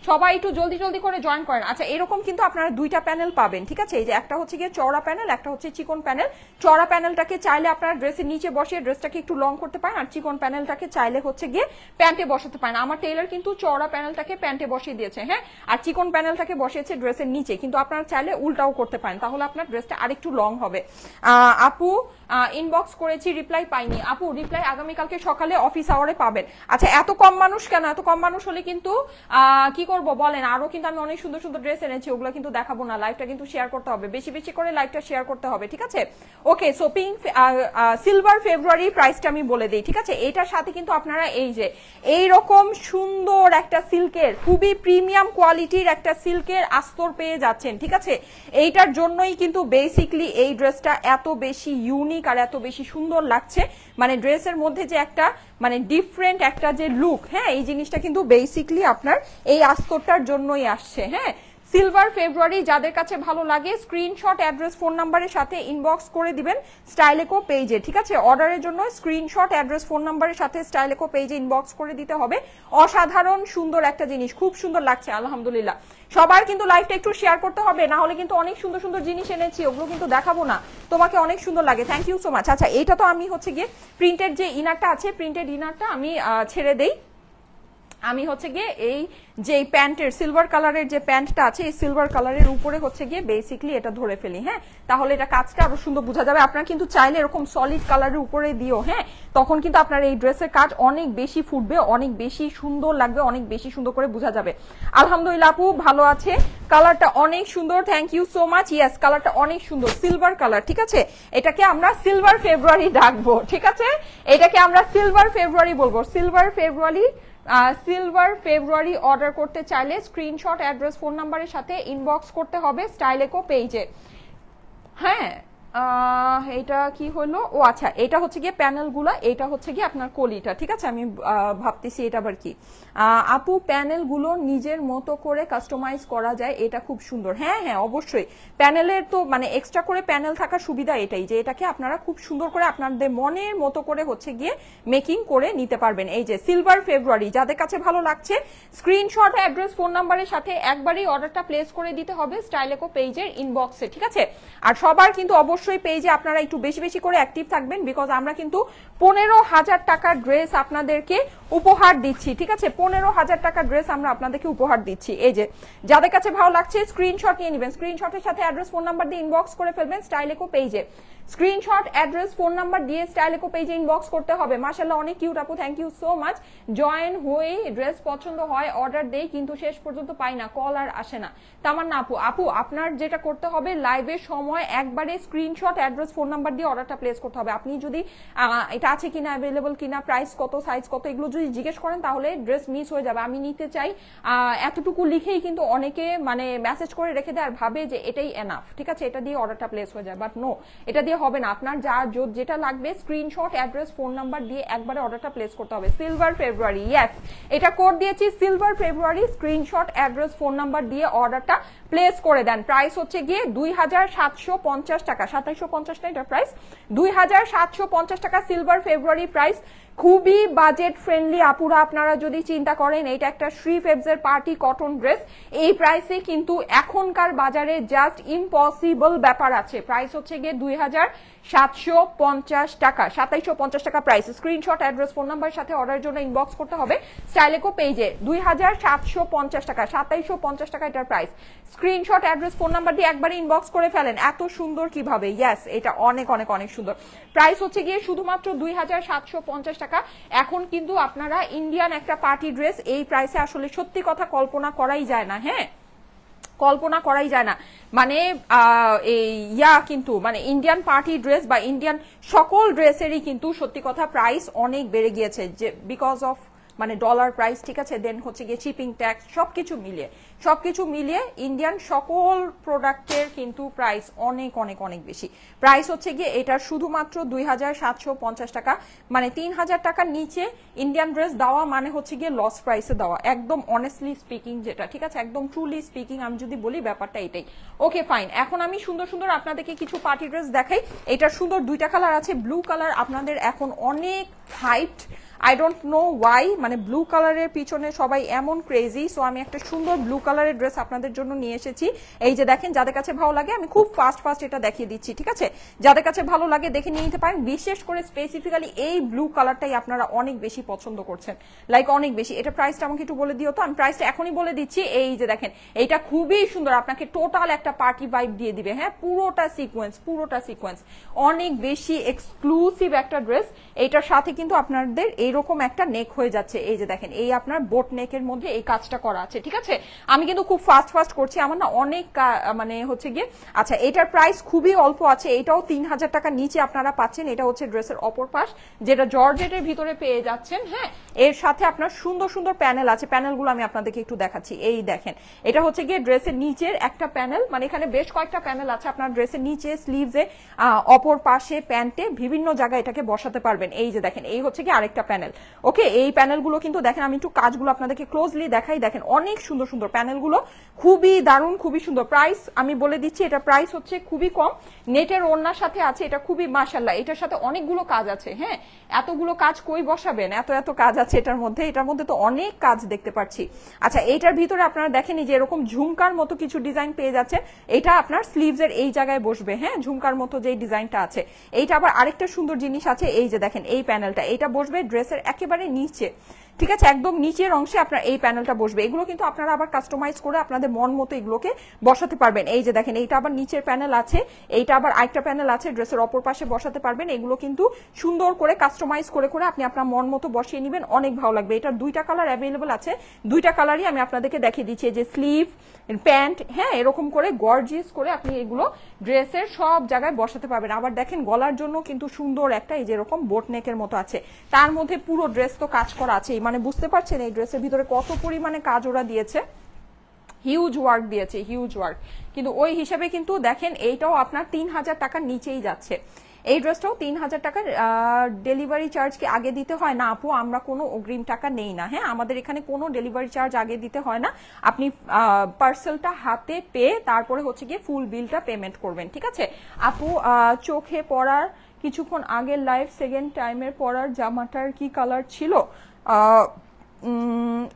সবাই একটু জলদি জলদি করে জয়েন করেন। আচ্ছা এরকম কিন্তু আপনারা দুইটা প্যানেল পাবেন, ঠিক আছে? এই যে একটা হচ্ছে গিয়ে চওড়া প্যানেল, একটা হচ্ছে চিকন প্যানেল। চওড়া প্যানেলটাকে চাইলে আপনারা ড্রেসের নিচে বসিয়ে ড্রেসটাকে একটু লং করতে পারেন, আর চিকন প্যানেলটাকে চাইলে হচ্ছে গিয়ে প্যান্টে বসাতে পারেন। আমার টেইলার কিন্তু চওড়া প্যানেলটাকে প্যান্টে বসিয়ে দিয়েছে, হ্যাঁ, আর চিকন প্যানেলটাকে বসিয়েছে ড্রেসের নিচে, কিন্তু আপনারা চাইলে উল্টাও করতে পারেন, তাহলে আপনার ড্রেসটা আরেকটু লং হবে। আপু ইনবক্স করেছি, রিপ্লাই পাইনি। আপু রিপ্লাই আগামীকালকে সকালে অফিস আওয়ারে পাবেন। আচ্ছা এত কম মানুষ কেন? এত কম মানুষ হলে কিন্তু কি করব বলেন, আরো কিন্তু আমি অনেক সুন্দর সুন্দর ড্রেস এনেছি, ওগুলো কিন্তু দেখাবো না, লাইভটা কিন্তু শেয়ার করতে হবে, বেশি বেশি করে লাইভটা শেয়ার করতে হবে, ঠিক আছে? ওকে, সো পিঙ্ক সিলভার ফেব্রুয়ারি প্রাইসটা আমি বলে দিই, ঠিক আছে? এটার সাথে কিন্তু আপনারা এই যে এইরকম সুন্দর একটা সিল্কের খুবই প্রিমিয়াম কোয়ালিটির একটা সিল্কের আস্তর পেয়ে যাচ্ছেন, ঠিক আছে? এইটার জন্যই কিন্তু বেসিকলি এই ড্রেসটা এত বেশি ইউনিক আর এত বেশি সুন্দর লাগছে, মানে ড্রেসের মধ্যে যে একটা মানে ডিফারেন্ট একটা যে লুক, হ্যাঁ, এই জিনিসটা কিন্তু বেসিকলি আপনার এই আস্তরটার জন্যই আসছে, হ্যাঁ। সিলভার ফেব্রুয়ারি যাদের কাছে ভালো লাগে স্ক্রিনশট, অ্যাড্রেস, ফোন নাম্বারের সাথে ইনবক্স করে দিবেন স্টাইলেকো পেজে, ঠিক আছে? অর্ডারের জন্য স্ক্রিনশট, অ্যাড্রেস, ফোন নাম্বারের সাথে স্টাইলেকো পেজে ইনবক্স করে দিতে হবে। অসাধারণ সুন্দর একটা জিনিস, খুব সুন্দর লাগছে আলহামদুলিল্লাহ। সবার কিন্তু লাইভটা একটু শেয়ার করতে হবে, না হলে কিন্তু অনেক সুন্দর সুন্দর জিনিস এনেছি, ওগুলো কিন্তু দেখাবো না, তোমাকে অনেক সুন্দর লাগে। Thank you so much. আচ্ছা এইটা তো আমি হচ্ছে গিয়ে প্রিন্টেড যে ইনারটা আছে, প্রিন্টেড ইনারটা আমি ছেড়ে দেই। আমি হচ্ছে গিয়ে এই যে প্যান্টের সিলভার কালারের যে প্যান্টটা আছে, এই সিলভার কালারের উপরে হচ্ছে গিয়ে বেসিকলি এটা ধরে ফেলি, হ্যাঁ, তাহলে এটা কাজটা আরো সুন্দর বোঝা যাবে। আপনারা কিন্তু চাইলে এরকম সলিড কালারের উপরে দিও, হ্যাঁ, তখন কিন্তু আপনার এই ড্রেসের কাজ অনেক বেশি ফুটবে, অনেক বেশি সুন্দর লাগবে, অনেক বেশি সুন্দর করে বোঝা যাবে। আলহামদুলিল্লাহ আপু ভালো আছে, কালারটা অনেক সুন্দর, thank you so much. Yes কালারটা অনেক সুন্দর, সিলভার কালার, ঠিক আছে? এটাকে আমরা সিলভার ফেব্রুয়ারি ডাকবো, ঠিক আছে? এটাকে আমরা সিলভার ফেব্রুয়ারি বলবো, সিলভার ফেব্রুয়ারি অর্ডার করতে চাইলে স্ক্রিনশট, অ্যাড্রেস, ফোন নাম্বারের সাথে ইনবক্স করতে হবে স্টাইলেকো পেজে, হ্যাঁ। এটা কি হলো, ও আচ্ছা এটা হচ্ছে গিয়ে প্যানেলগুলো, এটা হচ্ছে গিয়ে আপনার কলিটা, ঠিক আছে। আমি ভাবতেছি এটা আবার কি। আপু প্যানেলগুলো নিজের মতো করে কাস্টমাইজ করা যায়, এটা খুব সুন্দর। হ্যাঁ হ্যাঁ অবশ্যই, প্যানেলের তো মানে এক্সট্রা করে প্যানেল থাকার সুবিধা এটাই যে এটাকে আপনারা খুব সুন্দর করে আপনাদের মনের মতো করে হচ্ছে গিয়ে মেকিং করে নিতে পারবেন। এই যে সিলভার ফেব্রুয়ারি, যাদের কাছে ভালো লাগছে স্ক্রিনশট, অ্যাড্রেস, ফোন নাম্বারের সাথে একবারই অর্ডারটা প্লেস করে দিতে হবে স্টাইলেকো পেজের ইনবক্সে, ঠিক আছে। আর সবার কিন্তু অবশ্যই পেজে আপনারা একটু বেশি বেশি করে অ্যাক্টিভ থাকবেন, বিকজ আমরা কিন্তু 15,000 টাকার ড্রেস আপনাদেরকে উপহার দিচ্ছি, ঠিক আছে। 15,000 টাকার ড্রেস আমরা আপনাদেরকে উপহার দিচ্ছি। এই যে যাদের কাছে ভালো লাগছে স্ক্রিনশট নিয়ে নেবেন, স্ক্রিনশটের সাথে অ্যাড্রেস, ফোন নাম্বার দিয়ে ইনবক্স করে ফেলবেন স্টাইলেকো পেজে। স্ক্রিনশট, অ্যাড্রেস, ফোন নাম্বার দিয়ে স্টাইলেকো পেজে ইনবক্স করতে হবে। মাশাআল্লাহ অনেক কিউট আপু, thank you so much. Join হয়ে ড্রেস পছন্দ হয়, অর্ডার দেই কিন্তু শেষ পর্যন্ত পাই না, কল আর আসে না। তামান্না আপু, আপু আপনার যেটা করতে হবে লাইভের সময় একবারে স্ক্রিনশট, অ্যাড্রেস, ফোন নাম্বার দিয়ে অর্ডারটা প্লেস করতে হবে। আপনি যদি এটা আছে কিনা, অ্যাভেলেবল কিনা, প্রাইস কত, সাইজ কত, এগুলো যদি জিজ্ঞেস করেন তাহলে ড্রেস মিস হয়ে যাবে। আমি নিতে চাই এতটুকু লিখেই কিন্তু অনেকে মানে মেসেজ করে রেখে দেয় আর ভাবে যে এটাই এনাফ, ঠিক আছে, এটা দিয়ে অর্ডারটা প্লেস হয়ে যায়, বাট নো, এটা দিয়ে হবে না। আপনার যেটা লাগবে স্ক্রিনশট, অ্যাড্রেস, ফোন নাম্বার দিয়ে একবারে অর্ডারটা প্লেস করতে হবে। সিলভার ফেব্রুয়ারি, ইয়েস এটা কোড দিয়েছি, সিলভার ফেব্রুয়ারি, স্ক্রিনশট, অ্যাড্রেস, ফোন নাম্বার দিয়ে অর্ডারটা প্লেস করে দেন। প্রাইস হচ্ছে গিয়ে 2,750 টাকা, 2750 না এটা প্রাইস, 2,750 টাকা সিলভার ফেব্রুয়ারি প্রাইস। খুবই বাজেট ফ্রেন্ডলি আপুরা, আপনারা যদি চিন্তা করেন এটা একটা শ্রী ফেবসের পার্টি কটন ড্রেস, এই প্রাইসে কিন্তু এখনকার বাজারে জাস্ট ইম্পসিবল ব্যাপার আছে। প্রাইস হচ্ছে গিয়ে 2,750 টাকা, 2750 টাকা price. Screenshot, address, phone number সাথে অর্ডারের জন্য ইনবক্স করতে হবে স্টাইলেকো পেজে। 2,750 টাকা, 2750 টাকা এটার price. Screenshot, address, phone number দিয়ে একবারে ইনবক্স করে ফেলেন। এত সুন্দর কিভাবে, ইয়েস এটা অনেক অনেক অনেক সুন্দর। প্রাইস হচ্ছে গিয়ে শুধুমাত্র 2,750 টাকা। এখন কিন্তু আপনারা ইন্ডিয়ান একটা পার্টি ড্রেস এই প্রাইসে আসলে সত্যি কথা কল্পনা করাই যায় না, হ্যাঁ কল্পনা করাই যায় না। মানে কিন্তু মানে ইন্ডিয়ান পার্টি ড্রেস বা ইন্ডিয়ান সকল ড্রেসেরই কিন্তু সত্যি কথা প্রাইস অনেক বেড়ে গিয়েছে, যে বিকজ অফ মানে ডলার প্রাইস, ঠিক আছে, দেন হচ্ছে গিয়ে শিপিং ট্যাক্স, সবকিছু মিলিয়ে ইন্ডিয়ান সকল প্রোডাক্টের কিন্তু প্রাইস অনেক অনেক অনেক বেশি। প্রাইস হচ্ছে গিয়ে এটার শুধুমাত্র 2,750 টাকা, মানে 3,000 টাকার নিচে ইন্ডিয়ান ড্রেস দেওয়া মানে হচ্ছে গিয়ে লস প্রাইসে দেওয়া, একদম অনেস্টলি স্পিকিং যেটা, ঠিক আছে, একদম ট্রুলি স্পিকিং আমি যদি বলি ব্যাপারটা এটাই। ওকে ফাইন, এখন আমি সুন্দর সুন্দর আপনাদেরকে কিছু পার্টি ড্রেস দেখাই। এটার সুন্দর দুইটা কালার আছে, ব্লু কালার আপনাদের এখন অনেক height, I don't know Y, মানে ব্লু কালারের পিছনে সবাই এমন ক্রেজি, সো আমি একটা সুন্দর ব্লু কালারের ড্রেস আপনাদের জন্য নিয়ে এসেছি। এই যে দেখেন, যাদের কাছে ভালো লাগে আমি খুব ফাস্ট এটা দেখিয়ে দিচ্ছি, ঠিক আছে, যাদের কাছে ভালো লাগে দেখে নিয়ে নিতে পারেন। বিশেষ করে স্পেসিফিক্যালি এই ব্লু কালারটাই আপনারা অনেক বেশি পছন্দ করছেন, লাইক অনেক বেশি। এটা প্রাইসটা আমাকে একটু বলে দিও তো, আমি প্রাইসটা এখনই বলে দিচ্ছি। এই যে দেখেন, এইটা খুবই সুন্দর, আপনাকে টোটাল একটা পার্টি ভাইব দিয়ে দিবে, হ্যাঁ পুরোটা সিকোয়েন্স, অনেক বেশি এক্সক্লুসিভ একটা ড্রেস। এইটার সাথে কিন্তু আপনাদের এইরকম একটা নেক হয়ে যাচ্ছে, এই যে দেখেন, এই আপনার বোট নেকের মধ্যে এই কাজটা করা আছে, ঠিক আছে। আমি কিন্তু খুব ফাস্ট করছি, আমার না অনেক মানে হচ্ছে গিয়ে, আচ্ছা এটার প্রাইস খুবই অল্প আছে, এটাও 3,000 টাকার নিচে আপনারা পাচ্ছেন। এটা হচ্ছে ড্রেসের অপর পাশ, যেটা জর্জেটের ভিতরে পেয়ে যাচ্ছেন, হ্যাঁ এর সাথে আপনার সুন্দর সুন্দর প্যানেল আছে, প্যানেলগুলো আমি আপনাদেরকে একটু দেখাচ্ছি। এই দেখেন, এটা হচ্ছে গিয়ে ড্রেসের নিচের একটা প্যানেল, মানে এখানে বেশ কয়েকটা প্যানেল আছে, আপনার ড্রেসের নিচে, স্লিভসে, অপর পাশে, প্যান্টে, বিভিন্ন জায়গায় এটাকে বসাতে পারবেন। এই যে দেখেন, এই হচ্ছে গিয়ে আরেকটা প্যানেল। ওকে, এই প্যানেলগুলো কিন্তু দেখেন, আমি একটু কাজগুলো আপনাদেরকে ক্লোজলি দেখাই, দেখেন অনেক সুন্দর সুন্দর প্যানেলগুলো, খুবই দারুণ, খুবই সুন্দর। প্রাইস আমি বলে দিচ্ছি, এটা প্রাইস হচ্ছে খুবই কম, নেটের ওড়নার সাথে আছে, এটা খুবই মাশাআল্লাহ, এটার সাথে অনেকগুলো কাজ আছে, হ্যাঁ এতগুলো কাজ কই বসাবেন, এত কাজ আছে এটার মধ্যে তো অনেক কাজ দেখতে পাচ্ছি। আচ্ছা এইটার ভিতরে আপনারা দেখেন যে এরকম ঝুমকার মতো কিছু ডিজাইন পেয়ে যাচ্ছে, এটা আপনার স্লিভসের এই জায়গায় বসবে, হ্যাঁ ঝুমকার মতো যে ডিজাইনটা আছে। এইটা আবার আরেকটা সুন্দর জিনিস আছে, এই যে দেখেন এই প্যানেলটা, এটা বসবে ড্রেসের একেবারে নিচে, ঠিক আছে, একদম নিচের অংশে আপনার এই প্যানেলটা বসবে। এগুলো কিন্তু আপনারা আবার কাস্টমাইজ করে আপনাদের মন মতো এগুলোকে বসাতে পারবেন। এই যে দেখেন, এইটা আবার নিচের প্যানেল আছে, এইটা আবার আরেকটা প্যানেল আছে, ড্রেসের অপর পাশে বসাতে পারবেন। এগুলো কিন্তু সুন্দর করে কাস্টমাইজ করে আপনি আপনার মন মতো বসিয়ে নেবেন, অনেক ভালো লাগবে। এটার দুইটা কালার অ্যাভেলেবল আছে, দুইটা কালারই আমি আপনাদেরকে দেখিয়ে দিচ্ছি। যে স্লিভ, প্যান্ট, হ্যাঁ এরকম করে গর্জিয়াস করে আপনি এগুলো ড্রেসের সব জায়গায় বসাতে পারবেন। আবার দেখেন গলার জন্য কিন্তু সুন্দর একটা এই যে এরকম বোট নেকের মতো আছে, তার মধ্যে পুরো ড্রেস তো কাজ করা আছে, মানে বুঝতে পারছেন এই ড্রেসের ভিতরে কত পরিমাণে কাজ ওরা দিয়েছে। হিউজ ওয়ার্ক দিয়েছে, হিউজ ওয়ার্ক, কিন্তু ওই হিসাবে কিন্তু দেখেন এইটাও আপনার 3000 টাকার নিচেই যাচ্ছে। এই ড্রেসটাও 3000 টাকার। ডেলিভারি চার্জ কি আগে দিতে হয়? না আপু, আমরা কোনো অগ্রিম টাকা নেই না। হ্যাঁ, আমাদের এখানে কোনো ডেলিভারি চার্জ আগে দিতে হয় না। আপনি পার্সেলটা হাতে পেয়ে তারপরে হচ্ছে গিয়ে ফুল বিলটা পেমেন্ট করবেন, ঠিক আছে আপু। চোখে পড়ার কিছুক্ষণ আগের লাইভ সেকেন্ড টাইমের পরার জামাটার কি কালার ছিল?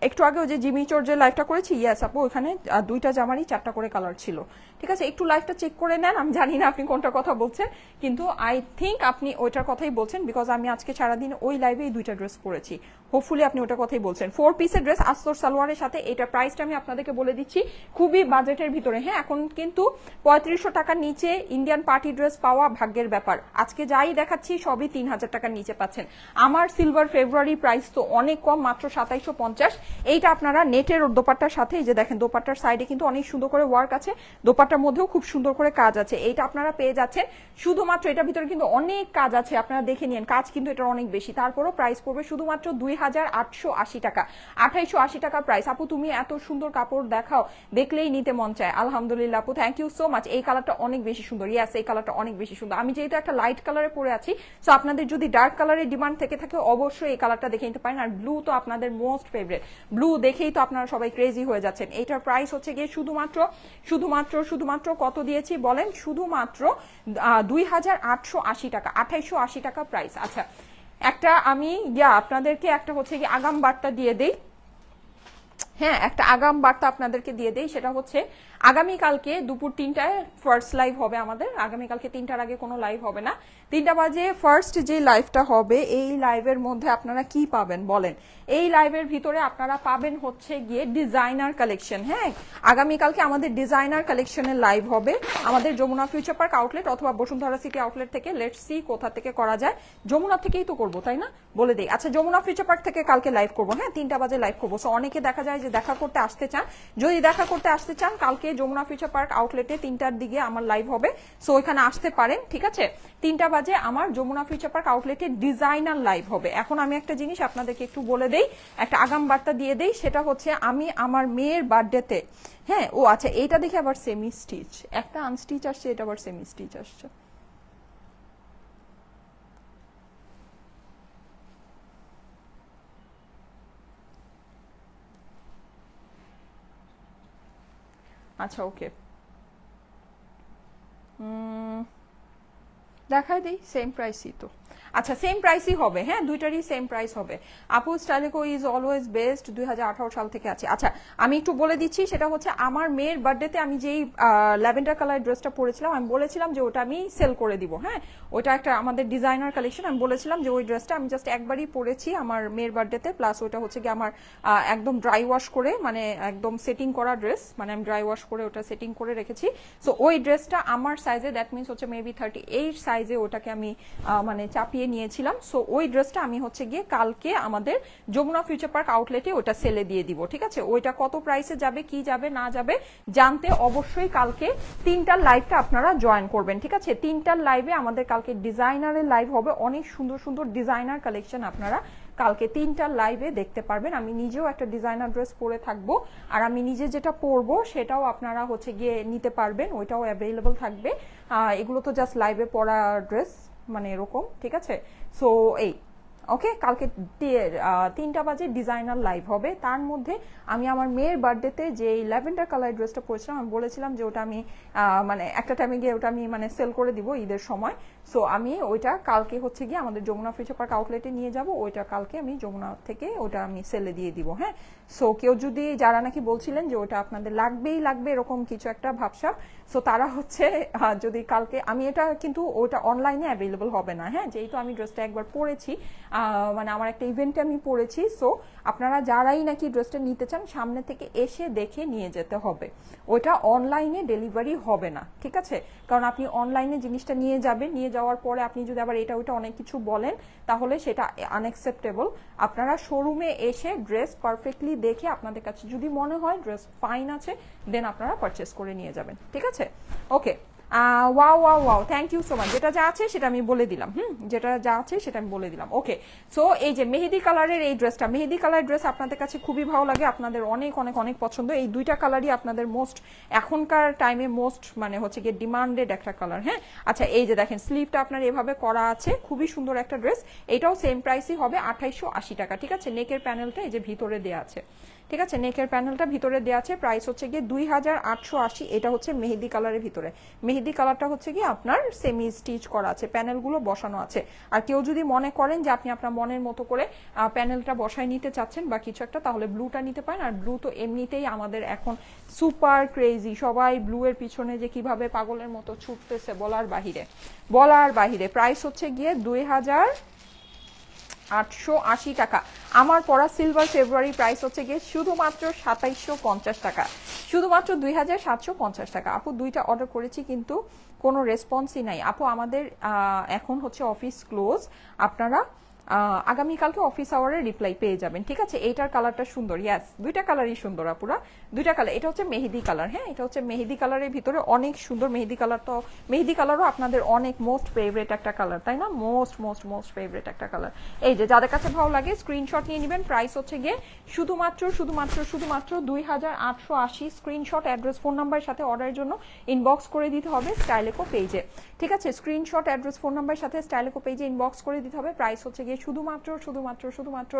একটু আগে ওই যে জিমি চর্যের লাইভটা করেছি, ইয়েস আপু, ওখানে দুইটা জামারই 4টা করে কালার ছিল, ঠিক আছে। একটু লাইভটা চেক করে নেন, আমি জানি না আপনি কোনটা কথা বলছেন, কিন্তু আই থিঙ্ক আপনি ওইটার কথাই বলছেন, বিকজ আমি আজকে সারাদিন ওই লাইভে এই 2টা ড্রেস পরেছি। হোপফুলি আপনি ওটার কথাই বলছেন। 4 পিসের ড্রেস আস্তর সালোয়ারের সাথে। এটা প্রাইসটা আমি আপনাদেরকে বলে দিচ্ছি, খুবই বাজেটের ভিতরে। হ্যাঁ, এখন কিন্তু 3500 টাকার নিচে ইন্ডিয়ান পার্টি ড্রেস পাওয়া ভাগ্যের ব্যাপার। আজকে যাই দেখাচ্ছি সবই 3000 টাকার নিচে পাচ্ছেন। আমার সিলভার ফেব্রুয়ারি প্রাইস তো অনেক কম, মাত্র 2750। এইটা আপনারা নেটের দোপাট্টার সাথে, এই যে দেখেন দোপাট্টার সাইডে কিন্তু অনেক সুন্দর করে ওয়ার্ক আছে, দোপাট্টার মধ্যেও খুব সুন্দর করে কাজ আছে। এইটা আপনারা পেয়ে যাচ্ছেন শুধুমাত্র, এটার ভিতরে কিন্তু অনেক কাজ আছে, আপনারা দেখে নিন, কাজ কিন্তু এটার অনেক বেশি। তারপরও প্রাইস পড়বে শুধুমাত্র 2880 টাকা, 2880 টাকা প্রাইস। আপু তুমি এত সুন্দর কাপড় দেখাও, দেখলেই নিতে মন চায়। আলহামদুলিল্লাহ আপু, থ্যাংক ইউ সো মাচ। এই কালারটা অনেক বেশি সুন্দর, ইয়াস এই কালারটা অনেক বেশি সুন্দর। আমি যেহেতু একটা লাইট কালারে পরে আছি, সো আপনাদের যদি ডার্ক কালারের ডিমান্ড থেকে থাকে অবশ্যই এই কালারটা দেখে নিতে পারেন। আর ব্লু তো আপনাদের মোস্ট ফেভারিট, ব্লু দেখেই তো আপনারা সবাই ক্রেজি হয়ে যাচ্ছেন। এইটার প্রাইস হচ্ছে গিয়ে শুধুমাত্র কত দিয়েছি বলেন? শুধুমাত্র 2880 টাকা, 2880 টাকা প্রাইস। আচ্ছা, একটা আমি আপনাদেরকে একটা হচ্ছে কি আগাম বার্তা দিয়ে দেই। হ্যাঁ, একটা আগাম বার্তা আপনাদেরকে দিয়ে দেই, সেটা হচ্ছে আগামীকালকে দুপুর 3টায় ফার্স্ট লাইভ হবে আমাদের। আগামীকালকে 3টার আগে কোনো লাইভ হবে না। 3টা বাজে ফার্স্ট যে লাইভটা হবে, এই লাইভের মধ্যে আপনারা কি পাবেন বলেন? এই লাইভের ভিতরে আপনারা পাবেন হচ্ছে গিয়ে ডিজাইনার কালেকশন। হ্যাঁ, আগামীকালকে আমাদের ডিজাইনার কালেকশনের লাইভ হবে আমাদের যমুনা ফিউচার পার্ক আউটলেট অথবা বসুন্ধরা সিটি আউটলেট থেকে। লেটস সি কোথা থেকে করা যায়। যমুনা থেকেই তো করবো, তাই না? বলে দেই। আচ্ছা, যমুনা ফিউচার পার্ক থেকে কালকে লাইভ করবো। হ্যাঁ, 3টা বাজে লাইভ করবো। সো অনেকে দেখা যায় যে দেখা করতে আসতে চান, যদি দেখা করতে আসতে চান কালকে যমুনা ফিউচার পার্ক আউটলেটে 3টার দিকে আমার লাইভ হবে। সো ওইখানে আসতে পারেন, ঠিক আছে। 3টা বাজে আমার যমুনা ফিউচার পার্ক আউটলেটে ডিজাইনার লাইভ হবে। এখন আমি একটা জিনিস আপনাদেরকে একটু বলে দেই, একটা আগাম বার্তা দিয়ে দেই, সেটা হচ্ছে আমি আমার মেয়ের বার্থডেতে, হ্যাঁ ও আচ্ছা, এইটা দেখে আবার সেমি স্টিচ, একটা আনস্টিচ আসছে, এটা আবার সেমি স্টিচ আসছে। আচ্ছা ওকে, দেখাই দিই, সেম প্রাইসই তো। আচ্ছা, সেম প্রাইসই হবে। হ্যাঁ, দুইটারই সেম প্রাইস হবে। আপু স্টাইলিকো ইজ অলওয়েজ বেস্ট 2018 সাল থেকে আছে। আচ্ছা, আমি একটু বলে দিচ্ছি, সেটা হচ্ছে আমার মেয়ের বার্থডেতে আমি যেই ল্যাভেন্ডার কালার ড্রেসটা পরেছিলাম, আমি বলেছিলাম যে ওটা আমি সেল করে দিব। হ্যাঁ, ওটা একটা আমাদের ডিজাইনার কালেকশন। আমি বলেছিলাম যে ওই ড্রেসটা আমি জাস্ট একবারই পরেছি আমার মেয়ের বার্থডেতে, প্লাস ওটা হচ্ছে কি আমার একদম ড্রাই ওয়াশ করে, মানে একদম সেটিং করা ড্রেস, মানে আমি ড্রাই ওয়াশ করে ওটা সেটিং করে রেখেছি। সো ওই ড্রেসটা আমার সাইজে, দ্যাট মিনস হচ্ছে মেবি 38 সাইজে ওটাকে আমি মানে চাপিয়ে নিয়েছিলাম। সো ওই ড্রেসটা আমি হচ্ছে গিয়ে কালকে আমাদের যমুনা ফিউচার পার্ক আউটলেটে ওটা সেলে দিয়ে দিব, ঠিক আছে। ওইটা কত প্রাইসে যাবে, কি যাবে না যাবে জানতে অবশ্যই কালকে 3টার লাইভটা আপনারা জয়েন করবেন, ঠিক আছে। 3টার লাইভে আমাদের কালকে ডিজাইনারের লাইভ হবে, অনেক সুন্দর সুন্দর ডিজাইনার কালেকশন আপনারা কালকে 3টার লাইভে দেখতে পারবেন। আমি নিজেও একটা ডিজাইনার ড্রেস পরে থাকবো, আর আমি নিজে যেটা পরবো সেটাও আপনারা হচ্ছে গিয়ে নিতে পারবেন, ওইটাও অ্যাভেলেবল থাকবে। এগুলো তো জাস্ট লাইভে পরা ড্রেস, মানে এরকম, ঠিক আছে। সো এই ওকে, কালকে 3টা বাজে ডিজাইনার লাইভ হবে। তার মধ্যে আমি আমার মেয়ের বার্থডেতে যে ল্যাভেন্ডার কালার ড্রেসটা পরেছিলাম, আমি বলেছিলাম যে ওটা আমি মানে একটা টাইমে গিয়ে ওটা আমি মানে সেল করে দিব ঈদের সময়। সো আমি ওইটা কালকে হচ্ছে গিয়ে আমাদের যমুনা ফিউচার পার্ক আউটলেটে নিয়ে যাব, ওইটা কালকে আমি যমুনা থেকে ওটা আমি সেলে দিয়ে দিব। হ্যাঁ, সো কেউ যদি, যারা নাকি বলছিলেন যে ওটা আপনাদের লাগবেই লাগবে এরকম কিছু একটা ভাবসাব, সো তারা হচ্ছে যদি কালকে, আমি এটা কিন্তু ওটা অনলাইনে অ্যাভেলেবল হবে না। হ্যাঁ, যেহেতু আমি ড্রেসটা একবার পরেছি, মানে আমার একটা ইভেন্টে আমি পরেছি, সো আপনারা যারাই নাকি ড্রেসটা নিতে চান সামনে থেকে এসে দেখে নিয়ে যেতে হবে। ওইটা অনলাইনে ডেলিভারি হবে না, ঠিক আছে। কারণ আপনি অনলাইনে জিনিসটা নিয়ে যাবেন, নিয়ে যাওয়ার পরে আপনি যদি আবার এটা ওইটা অনেক কিছু বলেন তাহলে সেটা আনএক্সেপ্টেবল। আপনারা শোরুমে এসে ড্রেস পারফেক্টলি দেখে আপনাদের কাছে যদি মনে হয় ড্রেস ফাইন আছে, দেন আপনারা পারচেস করে নিয়ে যাবেন, ঠিক আছে। Okay, wow wow wow, thank you so much. যেটা যা আছে সেটা আমি বলে দিলাম, যেটা যা আছে সেটা আমি বলে দিলাম। ওকে, সো এই যে মেহেদি কালারের এই ড্রেসটা, মেহেদি কালার ড্রেস আপনাদের কাছে খুবই ভালো লাগে, আপনাদের অনেক অনেক অনেক পছন্দ। এই দুইটা কালারই আপনাদের মোস্ট এখনকার টাইমে মোস্ট মানে হচ্ছে গিয়ে ডিমান্ডেড একটা কালার। হ্যাঁ, আচ্ছা এই যে দেখেন স্লিভটা আপনার এভাবে করা আছে, খুবই সুন্দর একটা ড্রেস। এটাও সেম প্রাইসই হবে 2880 টাকা। ঠিক আছে, নেকের প্যানেলটা এই যে ভিতরে দেওয়া আছে, ঠিক আছে, নেকের প্যানেলটা ভিতরে দেওয়া আছে, প্রাইস হচ্ছে গিয়ে 2880। এটা হচ্ছে মেহেদি কালারের ভিতরে, মেহেদি কালারটা হচ্ছে গিয়ে আপনার সেমি স্টিচ করা আছে, প্যানেলগুলো বসানো আছে। আর কেউ যদি মনে করেন যে আপনি আপনার মনের মতো করে প্যানেলটা বসায় নিতে চাচ্ছেন বা কিছু একটা, তাহলে ব্লুটা নিতে পারেন। আর ব্লু তো এমনিতেই আমাদের এখন সুপার ক্রেজি, সবাই ব্লু এর পিছনে যে কিভাবে পাগলের মতো ছুটতেছে বলার বাহিরে, বলার বাহিরে। প্রাইস হচ্ছে গিয়ে 2880 টাকা। আমার পড়া সিলভার ফেব্রুয়ারি প্রাইস হচ্ছে গিয়ে শুধুমাত্র 2750 টাকা, শুধুমাত্র 2750 টাকা। আপু দুইটা অর্ডার করেছি কিন্তু কোনো রেসপন্সই নাই আপু। আমাদের এখন হচ্ছে অফিস ক্লোজ, আপনারা আগামীকালকে অফিস আওয়ারে রিপ্লাই পেয়ে যাবেন। ঠিক আছে, এইটার কালারটা সুন্দর, ইয়াস দুইটা কালারই সুন্দর আপুরা, দুইটা কালার। এটা হচ্ছে মেহেদি কালার, হ্যাঁ এটা হচ্ছে মেহেদি কালারের ভিতরে অনেক সুন্দর। মেহেদি কালার তো, মেহেদি কালারও আপনাদের অনেক মোস্ট ফেভারিট একটা কালার, তাই না? মোস্ট মোস্ট মোস্ট ফেভারিট একটা কালার। এই যে যাদের কাছে ভালো লাগে স্ক্রিনশট নিয়ে নেবেন। প্রাইস হচ্ছে গিয়ে শুধুমাত্র শুধুমাত্র শুধুমাত্র 2880। স্ক্রিনশট, অ্যাড্রেস, ফোন নাম্বারের সাথে অর্ডারের জন্য ইনবক্স করে দিতে হবে স্টাইলেকো পেজে। ঠিক আছে, স্ক্রিনশট, অ্যাড্রেস, ফোন নাম্বারের সাথে স্টাইলেকো পেজে ইনবক্স করে দিতে হবে। প্রাইস হচ্ছে গিয়ে শুধুমাত্র শুধুমাত্র শুধুমাত্র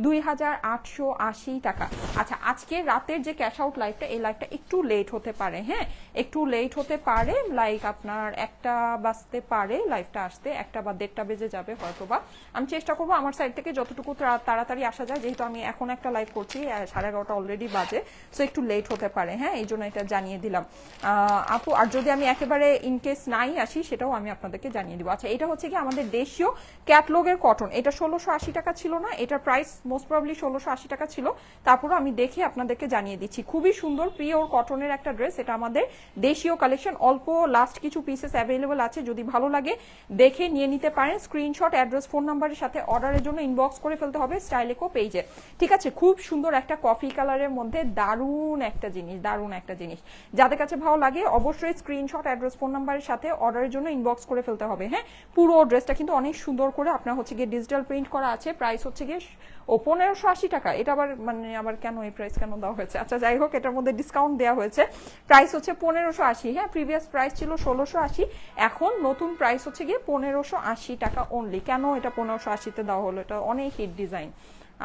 2880 টাকা। আচ্ছা, আজকে রাতের যে ক্যাশ আউট লাইভটা, এই লাইভটা একটু লেট হতে পারে, হ্যাঁ একটু লেট হতে পারে, লাইক আপনার 1টা বাজতে পারে লাইভটা আসতে, 1টা বা 1:30 বেজে যাবে হয়তোবা। আমি চেষ্টা করবো আমার সাইড থেকে যতটুকু তাড়াতাড়ি আসা যায়, যেহেতু আমি এখন একটা লাইভ করছি, 11:30 অলরেডি বাজে, সো একটু লেট হতে পারে, হ্যাঁ এই জন্য এটা জানিয়ে দিলাম আপু। আর যদি আমি একেবারে ইনকেস নাই আসি সেটাও আমি আপনাদেরকে জানিয়ে দিব। আচ্ছা, এটা হচ্ছে কি আমাদের দেশীয় ক্যাটলগের কটন, এটা 1680 টাকা ছিল না, এটার প্রাইস মোস্ট প্রবাবলি 1680 টাকা ছিল, তারপরে আমি দেখে আপনাদেরকে জানিয়ে দিচ্ছি। খুবই সুন্দর পিওর কটনের একটা ড্রেস, এটা আমাদের দেশীয় কালেকশন, অল্প লাস্ট কিছু পিসেস অ্যাভেলেবল আছে, যদি ভালো লাগে দেখে নিয়ে নিতে পারেন। স্ক্রিনশট, অ্যাড্রেস, ফোন নাম্বারের সাথে অর্ডারের জন্য ইনবক্স করে ফেলতে হবে স্টাইলেকো পেজে। ঠিক আছে, খুব সুন্দর একটা কফি কালারের মধ্যে দারুণ একটা জিনিস, দারুণ একটা জিনিস। যাদের কাছে ভালো লাগে অবশ্যই স্ক্রিনশট, অ্যাড্রেস, ফোন নাম্বারের সাথে অর্ডারের জন্য ইনবক্স করে ফেলতে হবে। হ্যাঁ, পুরো ড্রেসটা কিন্তু অনেক সুন্দর করে আপনার হচ্ছে গিয়ে ডিজিটাল প্রিন্ট করা আছে। প্রাইস হচ্ছে গিয়ে 1580 টাকা। এটা আবার মানে আবার কেন এই প্রাইস কেন দেওয়া হয়েছে? আচ্ছা যাই হোক, এটার মধ্যে ডিসকাউন্ট দেওয়া হয়েছে, প্রাইস হচ্ছে 1580। হ্যাঁ, প্রিভিয়াস প্রাইস ছিল 1680, এখন নতুন প্রাইস হচ্ছে গিয়ে 1580 টাকা অনলি। কেন এটা 1580-তে দেওয়া হলো? এটা অনেক হিট ডিজাইন,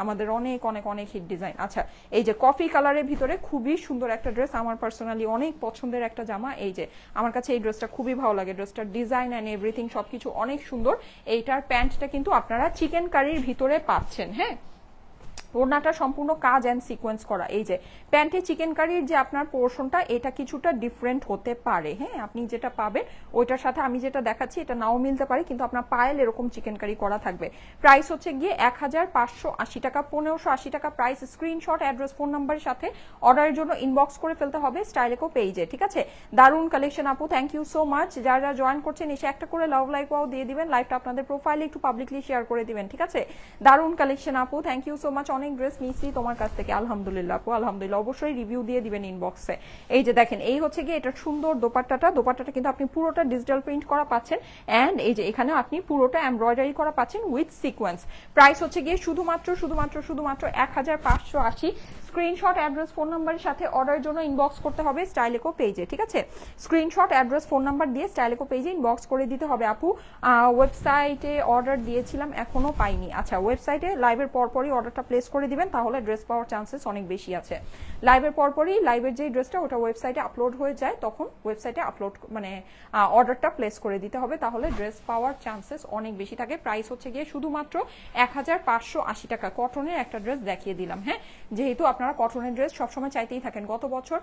আমাদের অনেক অনেক অনেক হিট ডিজাইন। আচ্ছা, এই যে কফি কালারের ভিতরে খুবই সুন্দর একটা ড্রেস, আমার পার্সোনালি অনেক পছন্দের একটা জামা। এই যে আমার কাছে এই ড্রেসটা খুবই ভালো লাগে, ড্রেসটার ডিজাইন অ্যান্ড এভরিথিং সবকিছু অনেক সুন্দর। এইটার প্যান্টটা কিন্তু আপনারা চিকেন কারির ভিতরে পাচ্ছেন। হ্যাঁ, ওড়নাটা সম্পূর্ণ কাজ এন্ড সিকোয়েন্স করা। এই যে প্যান্টে চিকেন কারির যে আপনার পোর্শনটা, এটা কিছুটা ডিফারেন্ট হতে পারে। হ্যাঁ, আপনি যেটা পাবেন ওইটার সাথে আমি যেটা দেখাচ্ছি এটা নাও মিলতে পারে, কিন্তু আপনার পায়েল এরকম চিকেন কারি করা থাকবে। প্রাইস হচ্ছে গিয়ে 1580 টাকা, 1580 টাকা প্রাইস। স্ক্রিনশট, অ্যাড্রেস, ফোন নাম্বারের সাথে অর্ডারের জন্য ইনবক্স করে ফেলতে হবে স্টাইলেকো পেজে। ঠিক আছে, দারুণ কালেকশন আপু, থ্যাংক ইউ সো মাচ। যারা জয়েন করছেন এসে একটা করে লাভ লাইক ওয়াও দিয়ে দিবেন, লাইভটা আপনাদের প্রোফাইলে একটু পাবলিকলি শেয়ার করে দিবেন। ঠিক আছে, দারুণ কালেকশন আপু, থ্যাংক ইউ সো মাচ। অনেক ড্রেস নিয়েছি তোমার কাছ থেকে, আলহামদুলিল্লাহ আপু আলহামদুলিল্লাহ। অবশ্যই রিভিউ দিয়ে দিবেন ইনবক্সে। এই যে দেখেন, এই হচ্ছে গিয়ে এটা সুন্দর দোপাট্টাটা, দোপাট্টাটা কিন্তু আপনি পুরোটা ডিজিটাল প্রিন্ট করা পাচ্ছেন, এন্ড এই যে এখানে আপনি পুরোটা এমব্রয়ডারি করা পাচ্ছেন উইথ সিকোয়েন্স। প্রাইস হচ্ছে গিয়ে শুধুমাত্র শুধুমাত্র শুধুমাত্র 1580। স্ক্রিনশট, অ্যাড্রেস, ফোন নাম্বারের সাথে অর্ডারের জন্য ইনবক্স করতে হবে স্টাইলেকো পেজে। ঠিক আছে, স্ক্রিনশট, অ্যাড্রেস, ফোন নাম্বার দিয়ে স্টাইলেকো পেজে ইনবক্স করে দিতে হবে। আপু ওয়েবসাইটে অর্ডার দিয়েছিলাম এখনো পাইনি। আচ্ছা, ওয়েবসাইটে লাইভের পরপরই অর্ডারটা প্লেস করে দিবেন, তাহলে ড্রেস পাওয়ার চান্সেস অনেক বেশি আছে। লাইভের পরপরই লাইভের যে ড্রেসটা ওটা ওয়েবসাইটে আপলোড হয়ে যায়, তখন ওয়েবসাইটে আপলোড মানে অর্ডারটা প্লেস করে দিতে হবে, তাহলে ড্রেস পাওয়ার চান্সেস অনেক বেশি থাকে। প্রাইস হচ্ছে গিয়ে শুধুমাত্র 1580 টাকা। কটনের একটা ড্রেস দেখিয়ে দিলাম। হ্যাঁ, যেহেতু আপনারা কটনের ড্রেস সবসময় চাইতেই থাকেন, গত বছর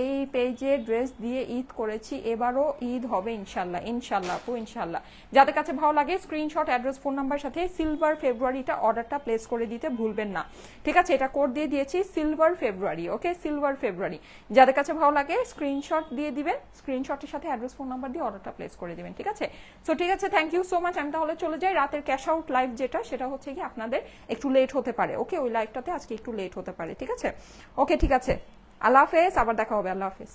এই পেজে ড্রেস দিয়ে ঈদ করেছি, এবারও ঈদ হবে ইনশাল্লাহ। ইনশাল্লাহ আপু ইনশাল্লাহ। যাদের কাছে ভালো লাগে স্ক্রিনশট, অ্যাড্রেস, ফোন নাম্বার সাথে সিলভার ফেব্রুয়ারিটা অর্ডারটা প্লেস করে দিতে ভুলবেন না। ঠিক আছে, এটা কোড দিয়ে দিয়েছি সিলভার ফেব্রুয়ারি। ওকে, সিলভার ফেব্রুয়ারি। যাদের কাছে ভালো লাগে স্ক্রিনশট দিয়ে দিবেন, স্ক্রিনশটের সাথে অ্যাড্রেস, ফোন নাম্বার দিয়ে অর্ডারটা প্লেস করে দিবেন। ঠিক আছে, সো ঠিক আছে, থ্যাংক ইউ সো মাচ। আমি তাহলে চলে যাই। রাতের ক্যাশ আউট লাইভ যেটা, সেটা হচ্ছে কি আপনাদের একটু লেট হতে পারে। ওকে, ওই লাইভটাতে আজকে একটু লেট হতে পারে। ঠিক আছে, ওকে ঠিক আছে, আল্লাহ হাফেজ, আবার দেখা হবে, আল্লাহ হাফেজ।